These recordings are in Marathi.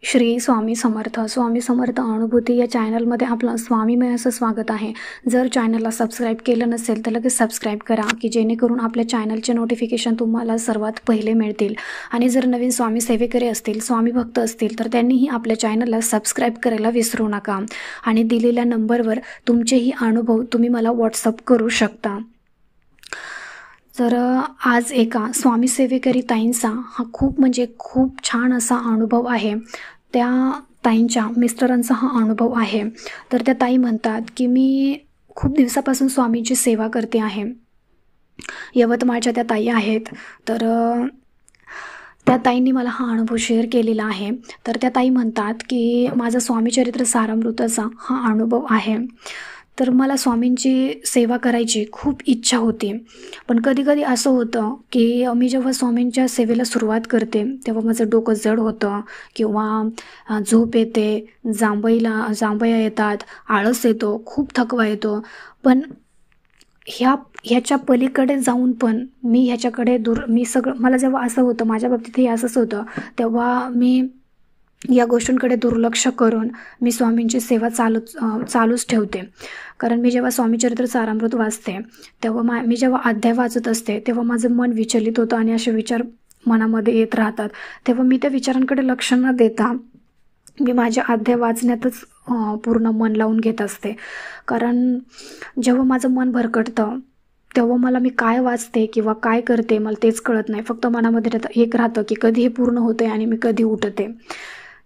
श्री स्वामी समर्थ. स्वामी समर्थ अनुभूती या चॅनलमध्ये आपलं स्वामीमय असं स्वागत आहे. जर चॅनलला सबस्क्राईब केलं नसेल तर लगेच सबस्क्राईब करा की जेणेकरून आपल्या चॅनलचे नोटिफिकेशन तुम्हाला सर्वात पहिले मिळतील. आणि जर नवीन स्वामी सेवेकरी असतील, स्वामी भक्त असतील तर त्यांनीही आपल्या चॅनलला सबस्क्राईब करायला विसरू नका. आणि दिलेल्या नंबरवर तुमचेही अनुभव तुम्ही मला व्हॉट्सअप करू शकता. तर आज एका स्वामी सेवेकरी ताईंचा हा खूप छान असा अनुभव आहे. त्या ताईंच्या मिस्टरांचा हा अनुभव आहे. तर त्या ताई म्हणतात की मी खूप दिवसापासून स्वामींची सेवा करते आहे. यवतमाळच्या त्या ताई आहेत. तर त्या ताईंनी मला हा अनुभव शेअर केलेला आहे. तर त्या ताई म्हणतात की माझा स्वामीचरित्र सारामृताचा हा अनुभव आहे. तर मला स्वामींची सेवा करायची खूप इच्छा होती. पण कधी कधी असं होतं की मी जेव्हा स्वामींच्या सेवेला सुरुवात करते तेव्हा माझं डोकं जड होतं किंवा झोप येते, जांभया येतात, आळस येतो, खूप थकवा येतो. पण ह्याच्या पलीकडे जाऊन पण मी ह्याच्याकडे मला जेव्हा असं होतं, माझ्या बाबतीतही असंच होतं, तेव्हा मी या गोष्टींकडे दुर्लक्ष करून मी स्वामींची सेवा चालूच ठेवते. कारण मी जेव्हा स्वामीचरित्र सारामृत वाचते तेव्हा मी जेव्हा अध्याय वाचत असते तेव्हा माझं मन विचलित होतं आणि असे विचार मनामध्ये येत राहतात. तेव्हा मी त्या विचारांकडे लक्ष न देता मी माझ्या अध्याय वाचण्यातच पूर्ण मन लावून घेत असते. कारण जेव्हा माझं मन भरकटतं तेव्हा मी काय वाचते किंवा काय करते मला तेच कळत नाही. फक्त मनामध्ये एक राहतं की कधी हे पूर्ण होते आणि मी कधी उठते.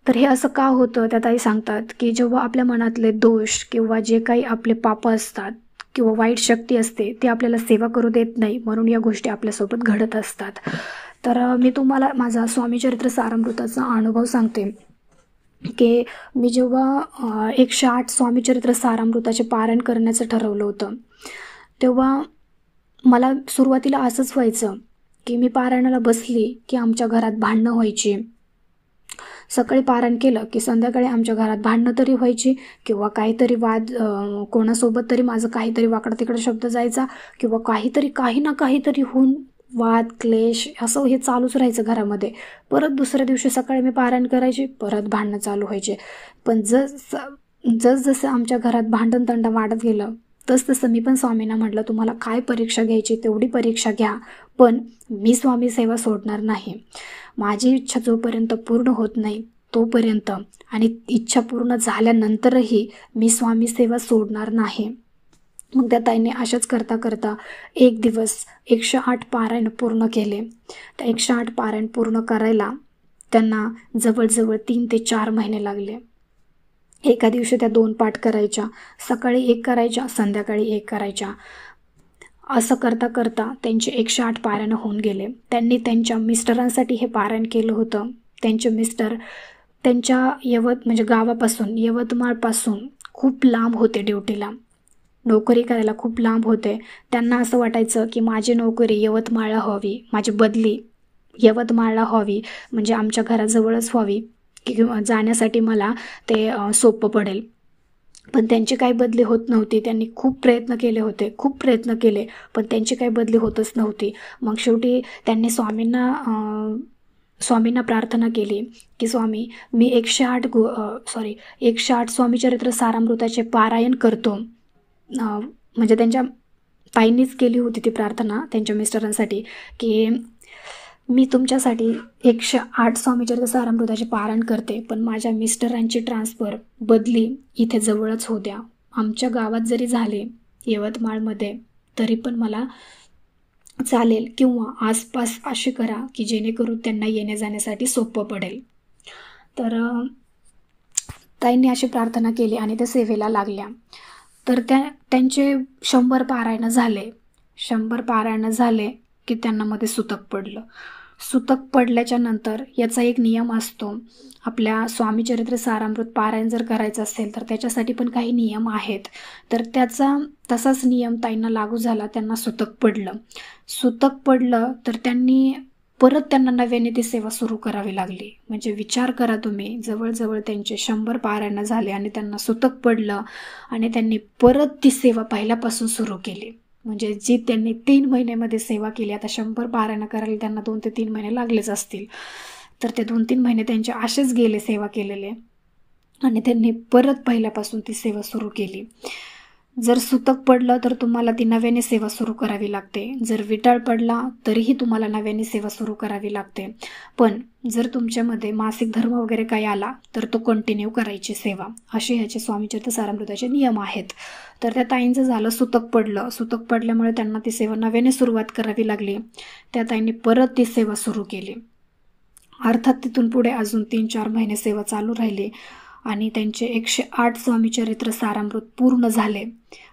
तर हे असं का होतं त्या ताई सांगतात की जेव्हा आपल्या मनातले दोष किंवा जे काही आपले पापं असतात किंवा वाईट शक्ती असते ते आपल्याला सेवा करू देत नाही, म्हणून या गोष्टी आपल्यासोबत घडत असतात. तर मी तुम्हाला माझा स्वामीचरित्र सारामृताचा अनुभव सांगते की मी जेव्हा 108 स्वामीचरित्र सारामृताचे पारायण करण्याचं ठरवलं होतं तेव्हा मला सुरुवातीला असंच व्हायचं की मी पारायणाला बसली की आमच्या घरात भांडणं व्हायची. सकाळी पारायण केलं की संध्याकाळी आमच्या घरात भांडणं तरी व्हायची किंवा काहीतरी वाद, कोणासोबत तरी माझं काहीतरी वाकडं तिकडं शब्द जायचा किंवा काही ना काहीतरी होऊन वाद क्लेश असं हे चालूच राहायचं घरामध्ये. परत दुसऱ्या दिवशी सकाळी मी पारायण करायची, परत भांडणं चालू व्हायचे. पण जसं आमच्या घरात भांडण तंडा वाढत गेलं तसं मी पण स्वामींना म्हटलं, तुम्हाला काय परीक्षा घ्यायची तेवढी परीक्षा घ्या, पण मी स्वामी सेवा सोडणार नाही. माझी इच्छा जोपर्यंत पूर्ण होत नाही तोपर्यंत आणि इच्छा पूर्ण झाल्यानंतरही मी स्वामी सेवा सोडणार नाही. मग त्या ताईने अशाच करता एक दिवस 108 पारायण पूर्ण केले. त्या 108 पारायण पूर्ण करायला त्यांना जवळजवळ 3 ते 4 महिने लागले. एका दिवशी त्या 2 पाठ करायच्या, सकाळी 1 करायच्या, संध्याकाळी 1 करायच्या. असं करता त्यांचे 108 पारायण होऊन गेले. त्यांनी त्यांच्या मिस्टरांसाठी हे पारायण केलं होतं. त्यांचे मिस्टर त्यांच्या म्हणजे गावापासून, यवतमाळपासून खूप लांब होते, ड्युटीला नोकरी करायला खूप लांब होते. त्यांना असं वाटायचं की माझी नोकरी यवतमाळला व्हावी, माझी बदली यवतमाळला व्हावी, म्हणजे आमच्या घराजवळच व्हावी किंवा जाण्यासाठी मला ते सोपं पडेल. पण त्यांची काही बदली होत नव्हती. त्यांनी खूप प्रयत्न केले पण त्यांची काही बदली होतच नव्हती. मग शेवटी त्यांनी स्वामींना प्रार्थना केली की स्वामी, मी 108 स्वामीचरित्र सारामृताचे पारायण करतो. म्हणजे त्यांच्या ताईंनीच केली होती ती प्रार्थना त्यांच्या मिस्टरांसाठी की मी तुमच्यासाठी 108 स्वामीचरित्र सारामृताचे पारायण करते, पण माझ्या मिस्टरांची ट्रान्सफर बदली इथे जवळच होऊ द्या. आमच्या गावात जरी झाले यवतमाळमध्ये तरी पण मला चालेल, किंवा आसपास असे करा की जेणेकरून त्यांना येण्या जाण्यासाठी सोपं पडेल. तर ताईंनी अशी प्रार्थना केली आणि त्या सेवेला लागल्या. तर त्यांचे 100 पारायण झाले. 100 पारायण झाले की त्यांना मध्ये सुतक पडलं. सुतक पडल्याच्या नंतर याचा एक नियम असतो. आपल्या स्वामीचरित्र सारामृत पारायण जर करायचं असेल तर त्याच्यासाठी पण काही नियम आहेत. तर त्याचा तसाच नियम ताईंना लागू झाला. त्यांना सुतक पडलं तर त्यांना नव्याने ती सेवा सुरू करावी लागली. म्हणजे विचार करा तुम्ही, जवळजवळ त्यांचे 100 पारायण झाले आणि त्यांना सुतक पडलं आणि त्यांनी परत ती सेवा पहिल्यापासून सुरू केली. म्हणजे जी त्यांनी 3 महिन्यामध्ये सेवा केली, आता 100 पारायण करायला त्यांना 2 ते 3 महिने लागलेच असतील. तर ते 2-3 महिने त्यांचे असेच गेले सेवा केलेले आणि त्यांनी परत पहिल्यापासून ती सेवा सुरू केली. जर सुतक पडलं तर तुम्हाला ती नव्याने सेवा सुरू करावी लागते. जर विटाळ पडला तरीही तुम्हाला नव्याने सेवा सुरू करावी लागते. पण जर तुमच्यामध्ये मासिक धर्म वगैरे काही आला तर तो कंटिन्यू करायची सेवा, असे ह्याचे स्वामी चरित्र सारामृताचे नियम आहेत. तर त्या ताईंचं झालं, सुतक पडलं. सुतक पडल्यामुळे त्यांना ती सेवा नव्याने सुरुवात करावी लागली. त्या ताईंनी परत ती सेवा सुरू केली. अर्थात तिथून पुढे अजून 3-4 महिने सेवा चालू राहिली आणि त्यांचे 108 स्वामी चरित्र सारामृत पूर्ण झाले.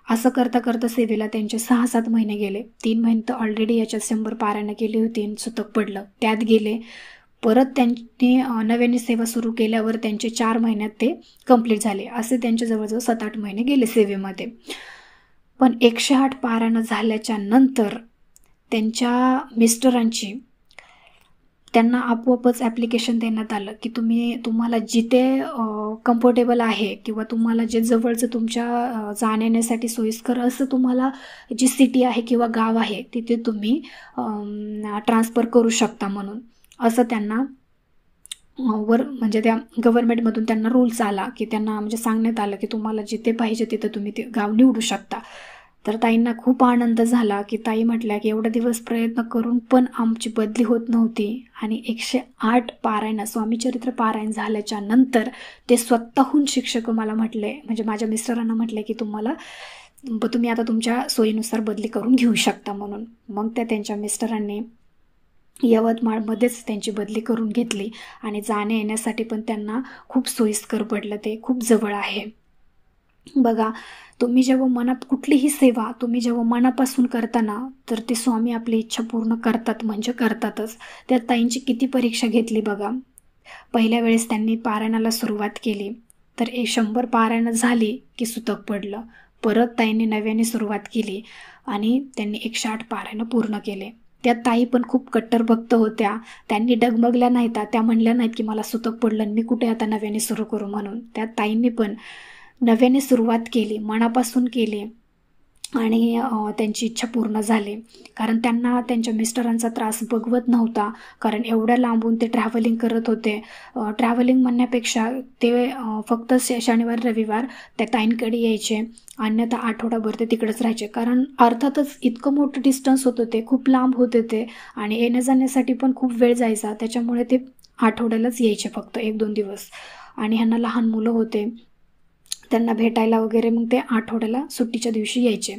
असं करता करता सेवेला त्यांचे 6-7 महिने गेले. 3 महिने तर ऑलरेडी याच्यात 100 पारायणं केली होती आणि सुतक पडलं, त्यात गेले. परत त्यांनी नव्याने सेवा सुरू केल्यावर त्यांचे 4 महिन्यात ते कंप्लीट झाले. असे त्यांचे जवळजवळ 7-8 महिने गेले सेवेमध्ये. पण 108 पारायणं झाल्याच्या नंतर त्यांच्या मिस्टरांची त्यांना आपोआपच ॲप्लिकेशन देण्यात आलं की तुम्हाला जिथे कम्फर्टेबल आहे किंवा तुम्हाला जे जवळचं तुमच्या जाण्यासाठी सोयीस्कर असं तुम्हाला जी सिटी आहे किंवा गाव आहे तिथे तुम्ही ट्रान्सफर करू शकता म्हणून, असं त्यांना म्हणजे त्या गव्हर्नमेंटमधून त्यांना रूल्स आला की त्यांना म्हणजे सांगण्यात आलं की तुम्हाला जिथे पाहिजे तिथं तुम्ही ते गाव निवडू शकता. तर ताईंना खूप आनंद झाला की ताई म्हटल्या की एवढा दिवस प्रयत्न करून पण आमची बदली होत नव्हती आणि 108 पारायण स्वामीचरित्र पारायण झाल्याच्या नंतर ते स्वतःहून शिक्षक मला म्हटले, म्हणजे माझ्या मिस्टरांना म्हटले की तुम्ही आता तुमच्या सोयीनुसार बदली करून घेऊ शकता म्हणून. मग त्यांच्या मिस्टरांनी यवतमाळमध्येच त्यांची बदली करून घेतली आणि जाण्या येण्यासाठी पण त्यांना खूप सोयीस्कर पडलं. ते खूप जवळ आहे. बघा, तुम्ही जेव्हा मनात कुठलीही सेवा तुम्ही जेव्हा मनापासून करताना तर ते स्वामी आपली इच्छा पूर्ण करतात, म्हणजे करतातच. त्या ताईंची किती परीक्षा घेतली बघा. पहिल्या वेळेस त्यांनी पारायणाला सुरुवात केली तर 100 पारायणं झाली की सुतक पडलं. परत ताईंनी नव्याने सुरुवात केली आणि त्यांनी 108 पारायणं पूर्ण केले. त्या ताई पण खूप कट्टर भक्त होत्या. त्यांनी डगमगल्या नाहीत. त्या म्हणल्या नाहीत की मला सुतक पडलं आणि मी कुठे आता नव्याने सुरू करू म्हणून. त्या ताईंनी पण नव्याने सुरुवात केली, मनापासून केली आणि त्यांची इच्छा पूर्ण झाली. कारण त्यांना त्यांच्या मिस्टरांचा त्रास बघवत नव्हता, कारण एवढ्या लांबून ते ट्रॅव्हलिंग करत होते. ट्रॅव्हलिंग म्हणण्यापेक्षा ते फक्त शनिवार रविवार त्या ताईंकडे यायचे, अन्यथा आठवडाभर ते तिकडेच राहायचे. कारण अर्थातच इतकं मोठं डिस्टन्स होतं, ते खूप लांब होते ते आणि येण्या जाण्यासाठी पण खूप वेळ जायचा. त्याच्यामुळे ते आठवड्यालाच यायचे फक्त 1-2 दिवस. आणि ह्यांना लहान मुलं होते, त्यांना भेटायला वगैरे मग ते आठवड्याला सुट्टीच्या दिवशी यायचे.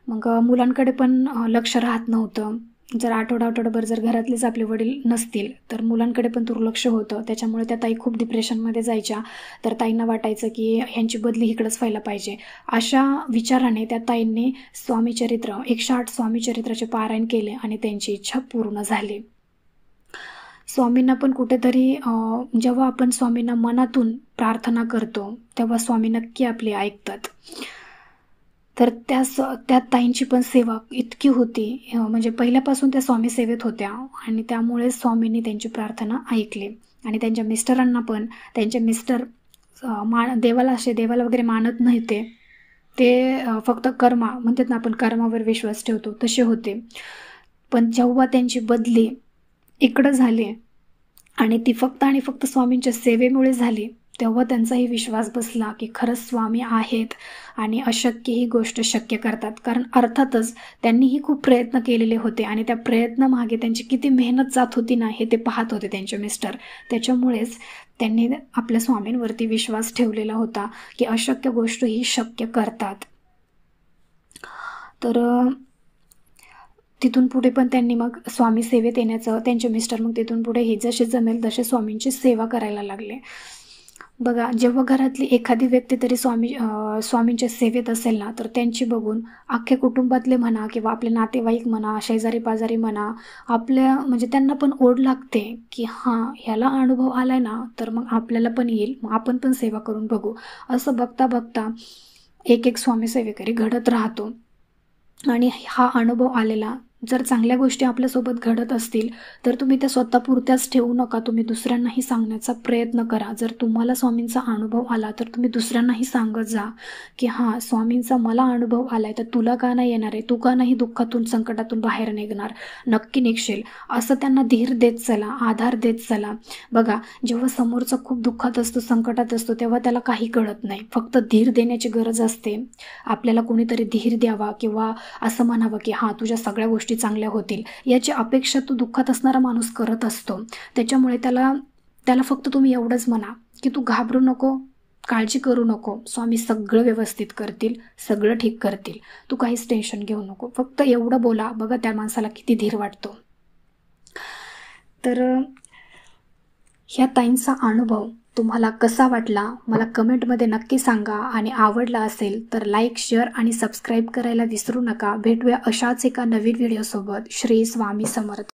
मग मुलांकडे पण लक्ष राहत नव्हतं. जर आठवडाभर जर घरातलेच आपले वडील नसतील तर मुलांकडे पण दुर्लक्ष होतं. त्याच्यामुळे त्या ताई खूप डिप्रेशनमध्ये जायच्या. तर ताईंना वाटायचं की ह्यांची बदली इकडंच व्हायला पाहिजे. अशा विचाराने त्या ताईंनी स्वामीचरित्र 108 स्वामीचरित्राचे पारायण केले आणि त्यांची इच्छा पूर्ण झाली. स्वामींना पण कुठेतरी जेव्हा आपण स्वामींना मनातून प्रार्थना करतो तेव्हा स्वामी नक्की आपली ऐकतात. तर त्या ताईंची पण सेवा इतकी होती, म्हणजे पहिल्यापासून त्या स्वामी सेवेत होत्या आणि त्यामुळे स्वामींनी त्यांची प्रार्थना ऐकली. आणि त्यांच्या मिस्टरांना पण, त्यांचे मिस्टर देवाला वगैरे मानत नव्हते. ते फक्त कर्मा म्हणतात ना आपण, कर्मावर विश्वास ठेवतो तसे होते. पण जेव्हा त्यांची बदली इकडं झाली आणि ती फक्त स्वामींच्या सेवेमुळे झाली, तेव्हा त्यांचाही विश्वास बसला की खरंच स्वामी आहेत आणि अशक्य ही गोष्ट शक्य करतात. कारण अर्थातच त्यांनीही खूप प्रयत्न केलेले होते आणि त्या प्रयत्नामागे त्यांची किती मेहनत जात होती ना, हे ते पाहत होते त्यांचे मिस्टर. त्याच्यामुळेच त्यांनी आपल्या स्वामींवरती विश्वास ठेवलेला होता की अशक्य गोष्ट ही शक्य करतात. तर तिथून पुढे पण त्यांनी मग स्वामी सेवेत येण्याचं, त्यांचे मिस्टर मग तिथून पुढे हे जसे जमेल तसे स्वामींची सेवा करायला लागले. बघा, जेव्हा घरातली एखादी व्यक्ती तरी स्वामींच्या सेवेत असेल ना, तर त्यांची बघून अख्ख्या कुटुंबातले म्हणा किंवा आपले नातेवाईक म्हणा, शेजारी पाजारी म्हणा, आपल्या म्हणजे त्यांना पण ओढ लागते की हां, ह्याला अनुभव आलाय ना, तर मग आपल्याला पण येईल, मग आपण पण सेवा करून बघू. असं बघता बघता एक स्वामी सेवेकरी घडत राहतो आणि हा अनुभव आलेला जर चांगल्या गोष्टी आपल्यासोबत घडत असतील तर तुम्ही त्या स्वतःपुरत्याच ठेवू नका, तुम्ही दुसऱ्यांनाही सांगण्याचा प्रयत्न करा. जर तुम्हाला स्वामींचा अनुभव आला तर तुम्ही दुसऱ्यांनाही सांगत जा की हां, स्वामींचा मला अनुभव आला आहे, तर तुला का नाही येणार आहे, तू का नाही दुःखातून संकटातून बाहेर निघणार, नक्की निघशील, असं त्यांना धीर देत चला, आधार देत चला. बघा, जेव्हा समोरचा खूप दुःखात असतो, संकटात असतो, तेव्हा त्याला काही कळत नाही, फक्त धीर देण्याची गरज असते. आपल्याला कोणीतरी धीर द्यावा किंवा असं म्हणावं की हां, तुझ्या सगळ्या गोष्टी चांगल्या होतील, याची अपेक्षा तो दुःखात असणारा माणूस करत असतो. त्याच्यामुळे त्याला फक्त तुम्ही एवढंच म्हणा की तू घाबरू नको, काळजी करू नको, स्वामी सगळं व्यवस्थित करतील, सगळं ठीक करतील, तू काहीच टेन्शन घेऊ नको, फक्त एवढं बोला. बघा त्या माणसाला किती धीर वाटतो. तर ह्या ताईंचा अनुभव तुम्हाला कसा वाटला मला कमेंटमध्ये नक्की सांगा. आणि आवडला असेल तर लाईक, शेअर आणि सबस्क्राईब करायला विसरू नका. भेटूया अशाच एका नवीन व्हिडिओसोबत. श्री स्वामी समर्थ.